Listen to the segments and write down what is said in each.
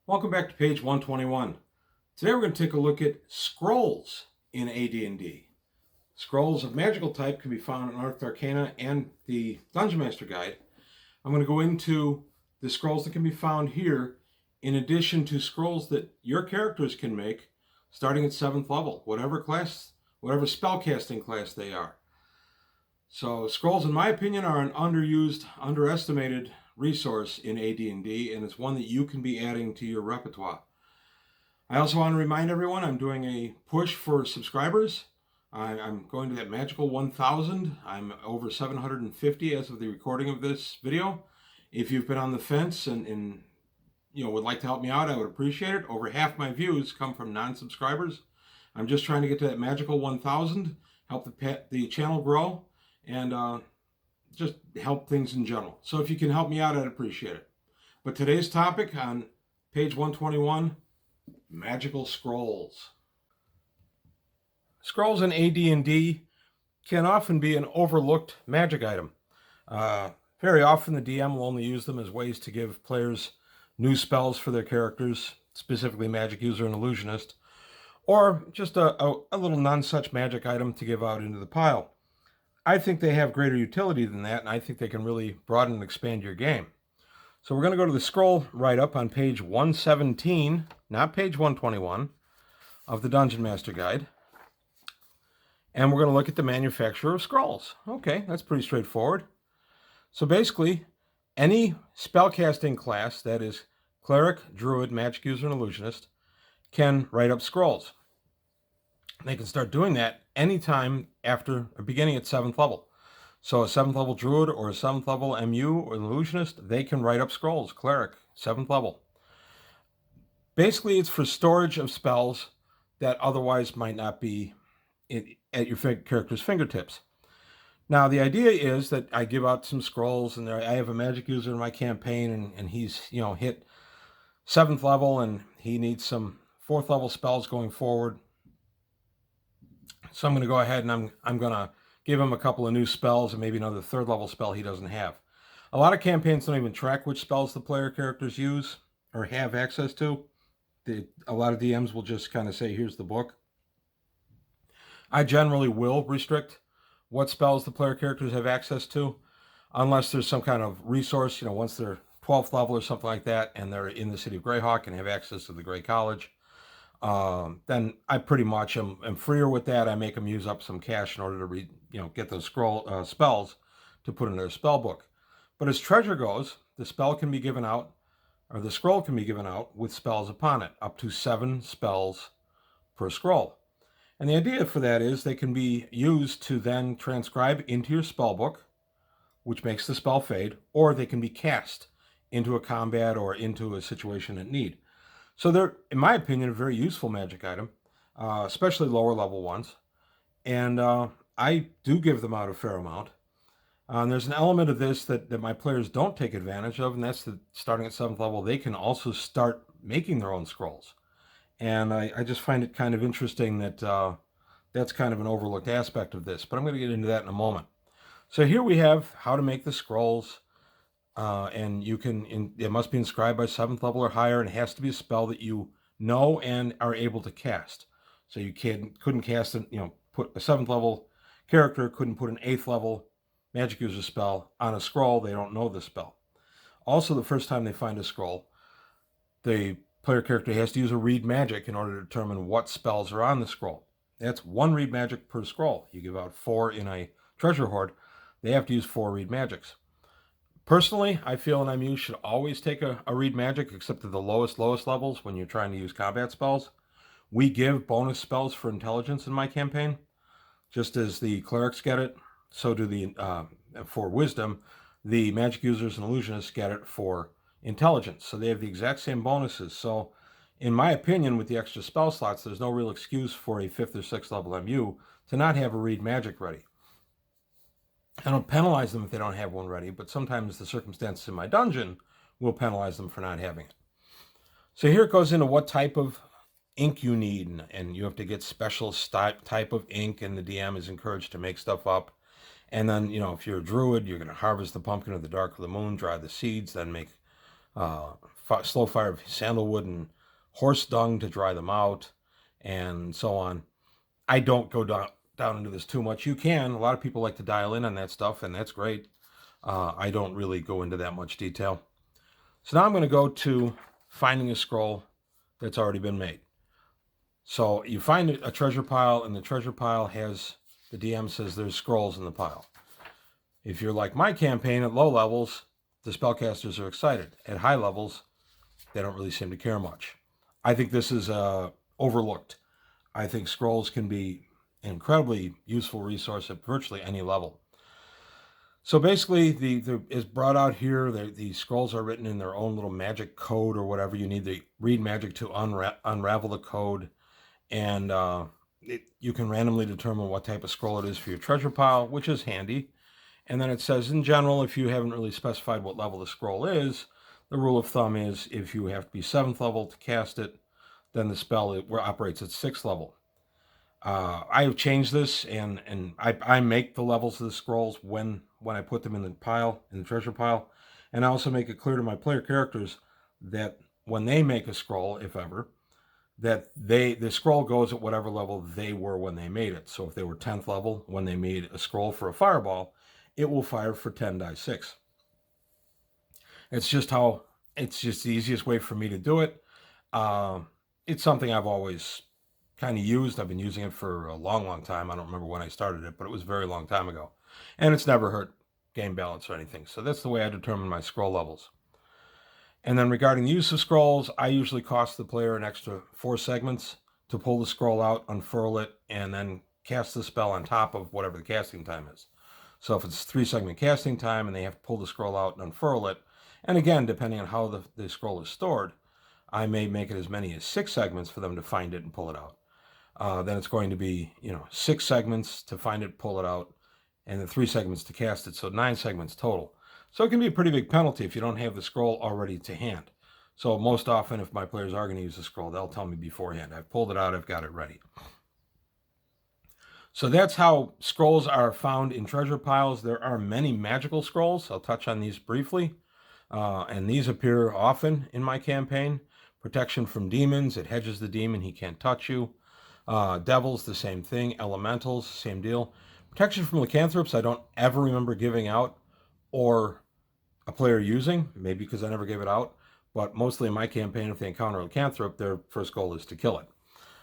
Welcome back to page 121. Today we're going to take a look at scrolls in AD&D. Scrolls of magical type can be found in Unearthed Arcana and the Dungeon Master Guide. I'm going to go into the scrolls that can be found here in addition to scrolls that your characters can make starting at 7th level, whatever spellcasting class they are. So scrolls, in my opinion, are an underused, underestimated resource in AD&D, and it's one that you can be adding to your repertoire. I also want to remind everyone I'm doing a push for subscribers. I'm going to that magical 1,000. I'm over 750 as of the recording of this video. If you've been on the fence and would like to help me out, I would appreciate it. Over half my views come from non-subscribers. I'm just trying to get to that magical 1,000, help the channel grow, and just help things in general. So if you can help me out, I'd appreciate it. But today's topic on page 121, magical scrolls. Scrolls in AD&D can often be an overlooked magic item. Very often the DM will only use them as ways to give players new spells for their characters, specifically magic user and illusionist, or just a little non-such magic item to give out into the pile. I think they have greater utility than that, and I think they can really broaden and expand your game. So we're going to go to the scroll write-up on page 117, not page 121, of the Dungeon Master Guide. And we're going to look at the manufacturer of scrolls. Okay, that's pretty straightforward. So basically, any spellcasting class, that is cleric, druid, magic user, and illusionist, can write up scrolls. They can start doing that anytime after or beginning at 7th level. So a 7th level druid or a 7th level MU or illusionist, they can write up scrolls, cleric, 7th level. Basically, it's for storage of spells that otherwise might not be at your character's fingertips. Now, the idea is that I give out some scrolls, and I have a magic user in my campaign, and he's hit 7th level, and he needs some 4th level spells going forward. So I'm going to go ahead and I'm going to give him a couple of new spells and maybe another 3rd level spell he doesn't have. A lot of campaigns don't even track which spells the player characters use or have access to. A lot of DMs will just kind of say, here's the book. I generally will restrict what spells the player characters have access to, unless there's some kind of resource, once they're 12th level or something like that, and they're in the city of Greyhawk and have access to the Grey College. Then I pretty much am freer with that. I make them use up some cash in order to get those spells to put in their spell book. But as treasure goes, the spell can be given out, or the scroll can be given out with spells upon it, up to 7 spells per scroll. And the idea for that is they can be used to then transcribe into your spell book, which makes the spell fade, or they can be cast into a combat or into a situation at need. So they're, in my opinion, a very useful magic item, especially lower level ones. And I do give them out a fair amount. And there's an element of this that my players don't take advantage of, and that's that starting at 7th level, they can also start making their own scrolls. And I just find it kind of interesting that that's kind of an overlooked aspect of this. But I'm going to get into that in a moment. So here we have how to make the scrolls. And it must be inscribed by 7th level or higher, and it has to be a spell that you know and are able to cast. So you couldn't cast put a 7th level character couldn't put an 8th level magic user spell on a scroll. They don't know the spell. Also, the first time they find a scroll, the player character has to use a read magic in order to determine what spells are on the scroll. That's 1 read magic per scroll. You give out 4 in a treasure hoard. They have to use 4 read magics. Personally, I feel an MU should always take a read magic, except at the lowest levels when you're trying to use combat spells. We give bonus spells for intelligence in my campaign. Just as the clerics get it, so do for wisdom, the magic users and illusionists get it for intelligence. So they have the exact same bonuses. So in my opinion, with the extra spell slots, there's no real excuse for a 5th or 6th level MU to not have a read magic ready. I don't penalize them if they don't have one ready, but sometimes the circumstances in my dungeon will penalize them for not having it. So here it goes into what type of ink you need, and you have to get special type of ink, and the DM is encouraged to make stuff up. And then, if you're a druid, you're going to harvest the pumpkin of the dark of the moon, dry the seeds, then make slow fire sandalwood and horse dung to dry them out, and so on. I don't go down into this too much. You can. A lot of people like to dial in on that stuff, and that's great. I don't really go into that much detail. So now I'm going to go to finding a scroll that's already been made. So you find a treasure pile, and the treasure pile has, the DM says there's scrolls in the pile. If you're like my campaign at low levels, the spellcasters are excited. At high levels, they don't really seem to care much. I think this is overlooked. I think scrolls can be an incredibly useful resource at virtually any level. So basically, is brought out here, the scrolls are written in their own little magic code or whatever. You need to read magic to unravel the code. And you can randomly determine what type of scroll it is for your treasure pile, which is handy. And then it says, in general, if you haven't really specified what level the scroll is, the rule of thumb is if you have to be 7th level to cast it, then the spell operates at 6th level. I have changed this, and I make the levels of the scrolls when I put them in the pile, in the treasure pile. And I also make it clear to my player characters that when they make a scroll, if ever, that the scroll goes at whatever level they were when they made it. So if they were 10th level when they made a scroll for a fireball, it will fire for 10 die 6. It's just the easiest way for me to do it. It's something I've always kind of used. I've been using it for a long, long time. I don't remember when I started it, but it was a very long time ago. And it's never hurt game balance or anything. So that's the way I determine my scroll levels. And then regarding the use of scrolls, I usually cost the player an extra 4 segments to pull the scroll out, unfurl it, and then cast the spell on top of whatever the casting time is. So if it's 3-segment casting time and they have to pull the scroll out and unfurl it, and again, depending on how the scroll is stored, I may make it as many as 6 segments for them to find it and pull it out. Then it's going to be, 6 segments to find it, pull it out, and then 3 segments to cast it, so 9 segments total. So it can be a pretty big penalty if you don't have the scroll already to hand. So most often, if my players are going to use the scroll, they'll tell me beforehand. I've pulled it out, I've got it ready. So that's how scrolls are found in treasure piles. There are many magical scrolls. I'll touch on these briefly. And these appear often in my campaign. Protection from demons. It hedges the demon. He can't touch you. Devils, the same thing. Elementals, same deal. Protection from lycanthropes, I don't ever remember giving out or a player using, maybe because I never gave it out. But mostly in my campaign, if they encounter a lycanthrope, their first goal is to kill it.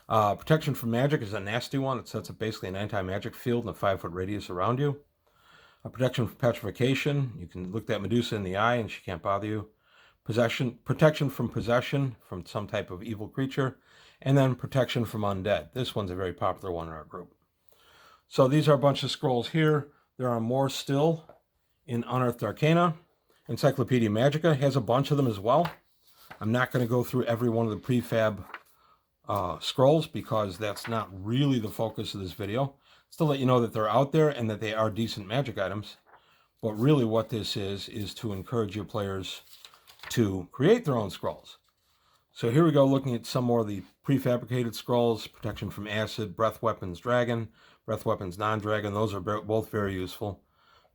Protection from magic is a nasty one. It sets up basically an anti-magic field in a 5-foot radius around you. Protection from petrification. You can look that Medusa in the eye and she can't bother you. Protection from possession from some type of evil creature. And then protection from undead. This one's a very popular one in our group. So these are a bunch of scrolls here. There are more still in Unearthed Arcana. Encyclopedia Magica has a bunch of them as well. I'm not going to go through every one of the prefab scrolls because that's not really the focus of this video. It's to let you know that they're out there and that they are decent magic items. But really what this is to encourage your players to create their own scrolls. So here we go, looking at some more of the prefabricated scrolls. Protection from acid, breath weapons, dragon, breath weapons, non-dragon. Those are both very useful.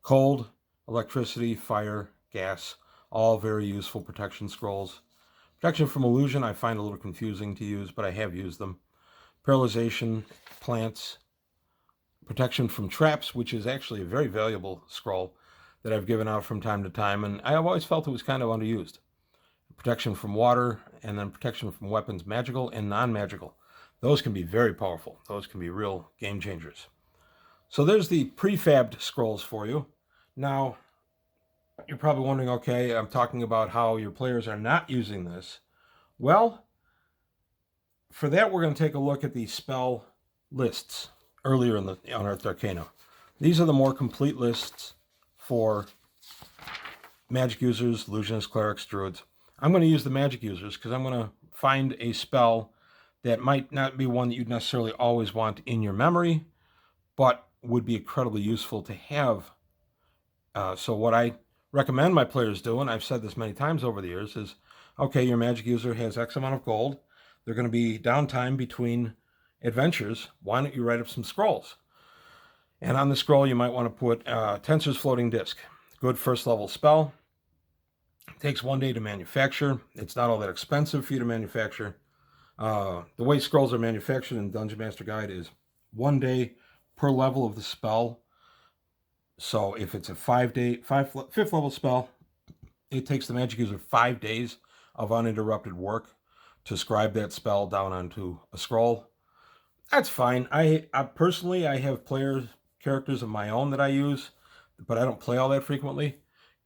Cold, electricity, fire, gas, all very useful protection scrolls. Protection from illusion I find a little confusing to use, but I have used them. Paralyzation, plants. Protection from traps, which is actually a very valuable scroll that I've given out from time to time, and I have always felt it was kind of underused. Protection from water, and then protection from weapons, magical and non-magical. Those can be very powerful. Those can be real game changers. So there's the prefabbed scrolls for you. Now, you're probably wondering, okay, I'm talking about how your players are not using this. Well, for that, we're going to take a look at the spell lists earlier in the Unearthed Arcana. These are the more complete lists for magic users, illusionists, clerics, druids. I'm going to use the magic users because I'm going to find a spell that might not be one that you'd necessarily always want in your memory, but would be incredibly useful to have. So what I recommend my players do, and I've said this many times over the years, is, okay, your magic user has X amount of gold. They're going to be downtime between adventures. Why don't you write up some scrolls? And on the scroll, you might want to put Tensor's Floating Disc. Good first level spell. It takes 1 day to manufacture. It's not all that expensive for you to manufacture. The way scrolls are manufactured in Dungeon Master Guide is 1 day per level of the spell. So if it's a 5th level spell, it takes the magic user 5 days of uninterrupted work to scribe that spell down onto a scroll. That's fine. I personally, I have characters of my own that I use, but I don't play all that frequently.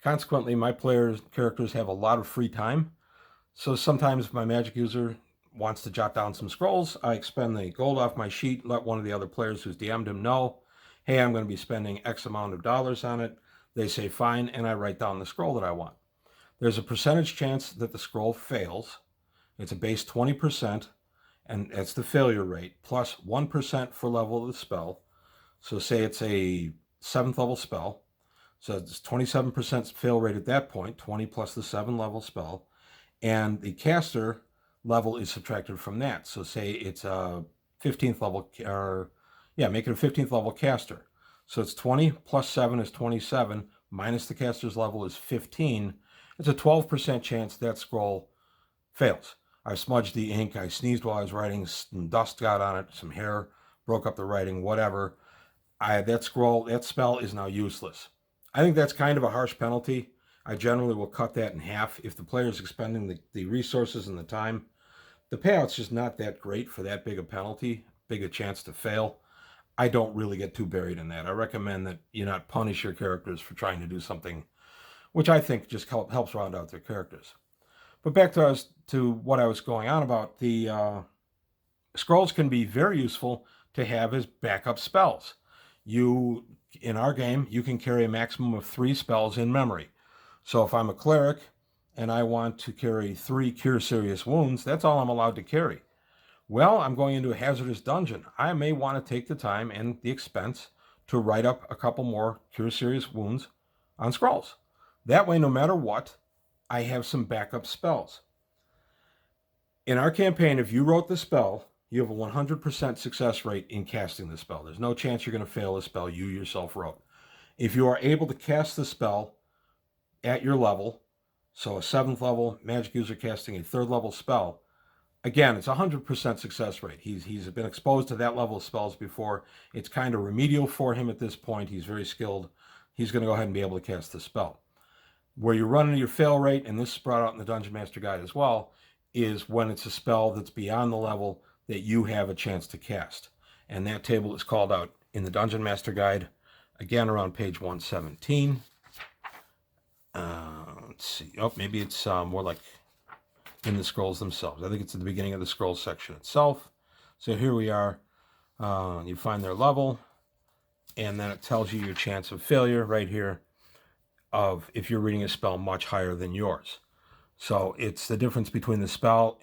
Consequently, my characters have a lot of free time. So sometimes if my magic user wants to jot down some scrolls, I expend the gold off my sheet, let one of the other players who's DM'd him know, hey, I'm going to be spending X amount of dollars on it. They say fine, and I write down the scroll that I want. There's a percentage chance that the scroll fails. It's a base 20%, and that's the failure rate, plus 1% for level of the spell. So say it's a 7th level spell. So it's 27% fail rate at that point, 20 plus the 7 level spell. And the caster level is subtracted from that. So say it's a 15th level, make it a 15th level caster. So it's 20 plus 7 is 27, minus the caster's level is 15. It's a 12% chance that scroll fails. I smudged the ink, I sneezed while I was writing, some dust got on it, some hair broke up the writing, whatever. That spell is now useless. I think that's kind of a harsh penalty. I generally will cut that in half. If the player is expending the resources and the time, the payout's just not that great for that big a penalty, big a chance to fail. I don't really get too buried in that. I recommend that you not punish your characters for trying to do something, which I think just helps round out their characters. But back to what I was going on about, the scrolls can be very useful to have as backup spells. In our game, you can carry a maximum of 3 spells in memory. So if I'm a cleric and I want to carry 3 Cure Serious Wounds, that's all I'm allowed to carry. Well, I'm going into a hazardous dungeon. I may want to take the time and the expense to write up a couple more Cure Serious Wounds on scrolls. That way, no matter what, I have some backup spells. In our campaign, if you wrote the spell, you have a 100% success rate in casting the spell. There's no chance you're going to fail a spell you yourself wrote. If you are able to cast the spell at your level, so a 7th level magic user casting a 3rd level spell, again, it's a 100% success rate. He's been exposed to that level of spells before. It's kind of remedial for him at this point. He's very skilled. He's going to go ahead and be able to cast the spell. Where you run into your fail rate, and this is brought out in the Dungeon Master Guide as well, is when it's a spell that's beyond the level that you have a chance to cast. And that table is called out in the Dungeon Master Guide, again around page 117. Let's see. Oh, maybe it's more like in the scrolls themselves. I think it's at the beginning of the scrolls section itself. So here we are. You find their level, and then it tells you your chance of failure right here of if you're reading a spell much higher than yours. So it's the difference between the spell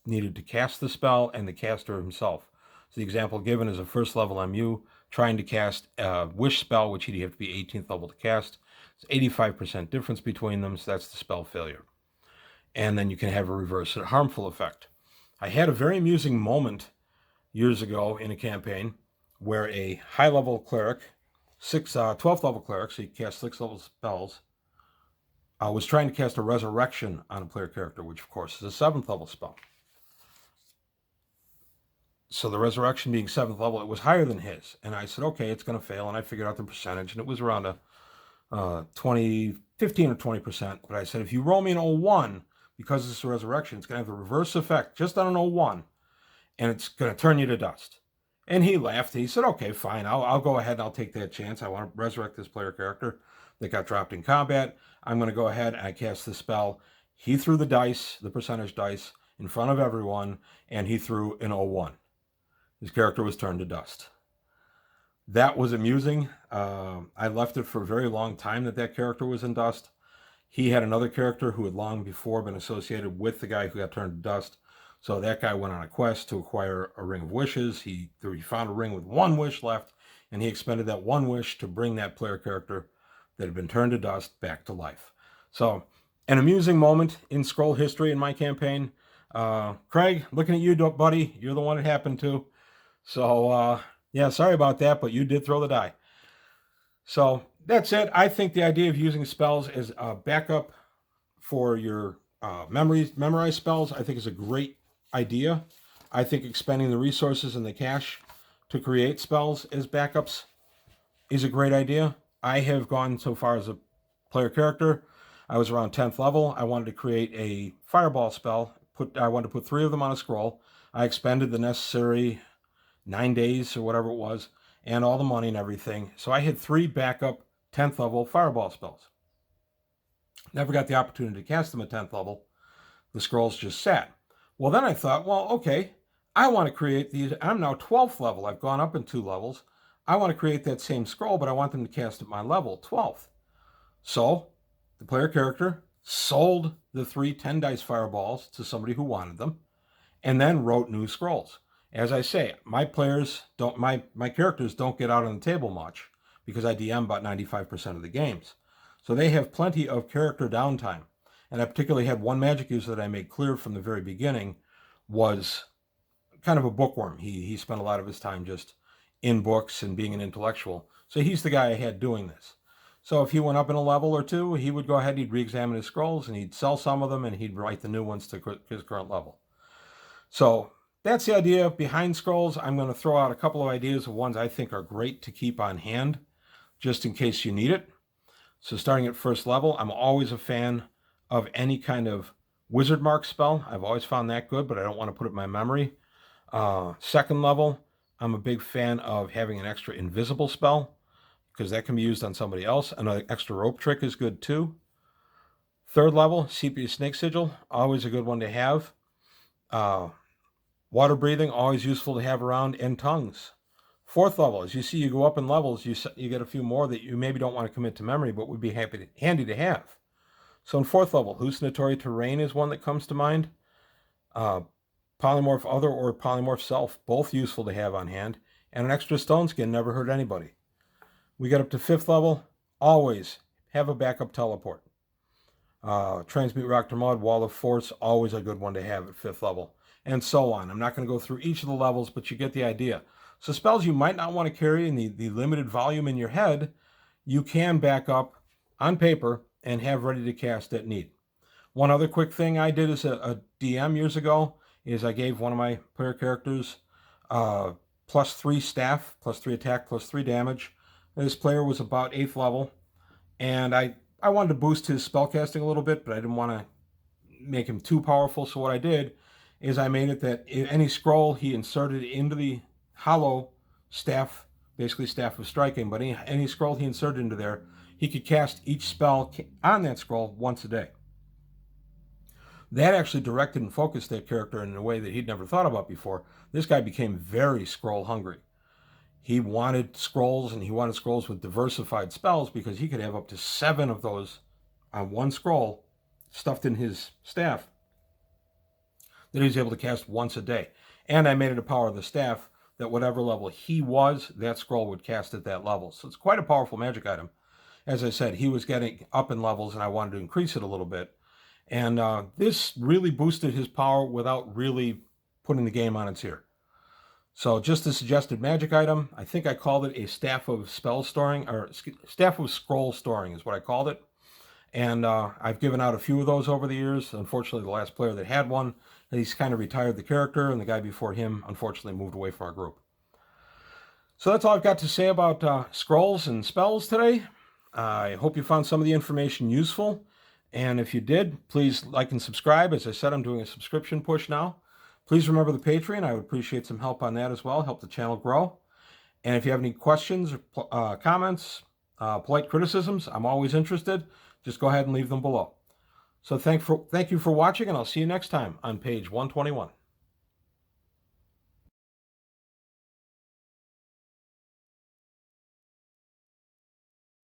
needed to cast the spell and the caster himself. So the example given is a 1st level MU trying to cast a wish spell, which he'd have to be 18th level to cast. It's 85% difference between them, so that's the spell failure. And then you can have a reverse harmful effect. I had a very amusing moment years ago in a campaign where a high-level cleric, 12th level cleric, so he cast 6 level spells, was trying to cast a resurrection on a player character, which of course is a 7th level spell. So the resurrection being 7th level, it was higher than his. And I said, okay, it's going to fail. And I figured out the percentage, and it was around a 15 or 20%. But I said, if you roll me an 01, because it's a resurrection, it's going to have the reverse effect just on an 01, and it's going to turn you to dust. And he laughed. He said, okay, fine. I'll go ahead and I'll take that chance. I want to resurrect this player character that got dropped in combat. I'm going to go ahead and I cast the spell. He threw the dice, the percentage dice, in front of everyone, and he threw an 01. His character was turned to dust. That was amusing. I left it for a very long time that character was in dust. He had another character who had long before been associated with the guy who got turned to dust. So that guy went on a quest to acquire a ring of wishes. He found a ring with 1 wish left, and he expended that 1 wish to bring that player character that had been turned to dust back to life. So an amusing moment in scroll history in my campaign. Craig, looking at you, buddy. You're the one it happened to. So, yeah, sorry about that, but you did throw the die. So that's it. I think the idea of using spells as a backup for your memorized spells, I think is a great idea. I think expending the resources and the cash to create spells as backups is a great idea. I have gone so far as a player character. I was around 10th level. I wanted to create a fireball spell. I wanted to put 3 of them on a scroll. I expended the necessary 9 days or whatever it was, and all the money and everything. So I had 3 backup 10th level fireball spells. Never got the opportunity to cast them at 10th level. The scrolls just sat. Well, then I thought, well, okay, I want to create these. I'm now 12th level. I've gone up in 2 levels. I want to create that same scroll, but I want them to cast at my level, 12th. So the player character sold the 3 10 dice fireballs to somebody who wanted them, and then wrote new scrolls. As I say, my characters don't get out on the table much because I DM about 95% of the games. So they have plenty of character downtime. And I particularly had one magic user that I made clear from the very beginning was kind of a bookworm. He spent a lot of his time just in books and being an intellectual. So he's the guy I had doing this. So if he went up in a level or 2, he would go ahead, he'd re-examine his scrolls, and he'd sell some of them, and he'd write the new ones to his current level. So that's the idea behind scrolls. I'm going to throw out a couple of ideas of ones I think are great to keep on hand, just in case you need it. So starting at first level, I'm always a fan of any kind of wizard mark spell. I've always found that good, but I don't want to put it in my memory. Second level, I'm a big fan of having an extra invisible spell, because that can be used on somebody else. Another extra rope trick is good too. Third level, Sepia Snake Sigil, always a good one to have. Water breathing, always useful to have around, and tongues. Fourth level, as you see, you go up in levels, you get a few more that you maybe don't want to commit to memory, but would be handy to have. So in fourth level, hallucinatory terrain is one that comes to mind. Polymorph other or polymorph self, both useful to have on hand. And an extra stone skin never hurt anybody. We get up to 5th level, always have a backup teleport. Transmute Rock to Mud, Wall of Force, always a good one to have at 5th level. And so on. I'm not going to go through each of the levels, but you get the idea. So spells you might not want to carry in the limited volume in your head, you can back up on paper and have ready to cast at need. One other quick thing I did as a DM years ago is I gave one of my player characters +3 staff, +3 attack, +3 damage. This player was about 8th level, and I wanted to boost his spellcasting a little bit, but I didn't want to make him too powerful. So what I did is I made it that any scroll he inserted into the hollow staff, basically staff of striking, but any scroll he inserted into there, he could cast each spell on that scroll once a day. That actually directed and focused that character in a way that he'd never thought about before. This guy became very scroll hungry. He wanted scrolls, and he wanted scrolls with diversified spells because he could have up to 7 of those on one scroll stuffed in his staff that he was able to cast once a day. And I made it a power of the staff that whatever level he was, that scroll would cast at that level. So it's quite a powerful magic item. As I said, he was getting up in levels, and I wanted to increase it a little bit. And this really boosted his power without really putting the game on its ear. So just a suggested magic item. I think I called it a Staff of Spell Storing, or Staff of Scroll Storing is what I called it. And I've given out a few of those over the years. Unfortunately, the last player that had one, he's kind of retired the character, and the guy before him, unfortunately, moved away from our group. So that's all I've got to say about scrolls and spells today. I hope you found some of the information useful. And if you did, please like and subscribe. As I said, I'm doing a subscription push now. Please remember the Patreon. I would appreciate some help on that as well, help the channel grow. And if you have any questions or comments, polite criticisms, I'm always interested. Just go ahead and leave them below. So thank you for watching, and I'll see you next time on page 121.